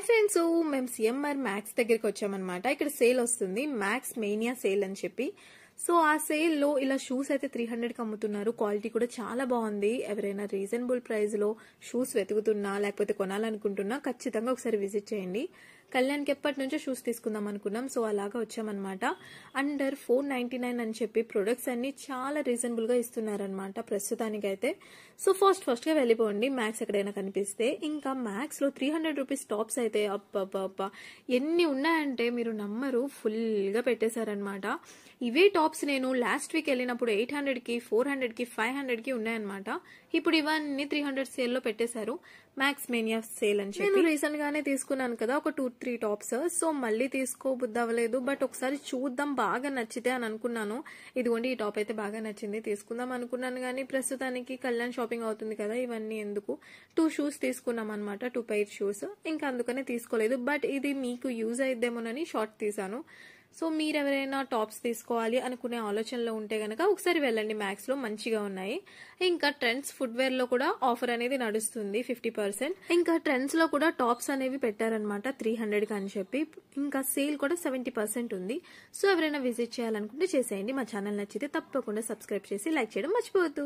Hi friends, మేము CMR max దగ్గరికి వచ్చామన్నమాట. ఇక్కడ సేల్ వస్తుంది, మ్యాక్స్ మేనియా సేల్ అని చెప్పి. సో ఆ సేల్ లో ఇలా షూస్ అయితే 300కి అమ్ముతున్నారు. క్వాలిటీ కూడా చాలా బాగుంది. ఎవరైనా రీజనబుల్ ప్రైస్ లో షూస్ వెతుకుతున్నా లేకపోతే కొనాలనుకుంటున్నా ఖచ్చితంగా ఒకసారి విజిట్ చేయండి. కళ్యాణ్కి ఎప్పటి నుంచో షూస్ తీసుకుందాం అనుకున్నాం, సో అలాగా వచ్చామన్నమాట. అండర్ 499 అని చెప్పి ప్రొడక్ట్స్ అన్ని చాలా రీజనబుల్ గా ఇస్తున్నారనమాట ప్రస్తుతానికైతే. సో ఫస్ట్ గా వెళ్ళిపోండి మ్యాక్స్ ఎక్కడైనా కనిపిస్తే. ఇంకా మ్యాక్స్ లో 300 రూపీస్ టాప్స్ అయితే అబ్బా ఎన్ని ఉన్నాయంటే మీరు నమ్మరు, ఫుల్ గా పెట్టేశారనమాట. ఇవే టాప్స్ నేను లాస్ట్ వీక్ వెళ్ళినప్పుడు 800కి 400కి 500కి ఉన్నాయన్నమాట. ఇప్పుడు ఇవన్నీ 300 సేల్ లో పెట్టేశారు. మ్యాక్స్ మేనియా సేల్ అని చెప్పి నేను రీసెంట్ గానే తీసుకున్నాను కదా ఒక 2-3 టాప్స్. సో మళ్ళీ తీసుకోబుద్ధి అవ్వలేదు, బట్ ఒకసారి చూద్దాం బాగా నచ్చితే అని అనుకున్నాను. ఇదిగోండి ఈ టాప్ అయితే బాగా నచ్చింది, తీసుకుందాం అనుకున్నాను. కానీ ప్రస్తుతానికి కళ్యాణ్ షాపింగ్ అవుతుంది కదా, ఇవన్నీ ఎందుకు, 2 షూస్ తీసుకున్నాం అనమాట, 2 పెయిర్ షూస్. ఇంకా అందుకనే తీసుకోలేదు, బట్ ఇది మీకు యూజ్ అయిద్దేమోనని షార్ట్ తీసాను. సో మీరెవరైనా టాప్స్ తీసుకోవాలి అనుకునే ఆలోచనలో ఉంటే గనక ఒకసారి వెళ్ళండి, మ్యాక్స్ లో మంచిగా ఉన్నాయి. ఇంకా ట్రెండ్స్ ఫుట్వేర్ లో కూడా ఆఫర్ అనేది నడుస్తుంది 50%. ఇంకా ట్రెండ్స్ లో కూడా టాప్స్ అనేవి పెట్టారనమాట 300కి అని చెప్పి. ఇంకా సేల్ కూడా 70% ఉంది. సో ఎవరైనా విజిట్ చేయాలనుకుంటే చేసేయండి. మా ఛానల్ నచ్చితే తప్పకుండా సబ్స్క్రైబ్ చేసి లైక్ చేయడం మర్చిపోవద్దు.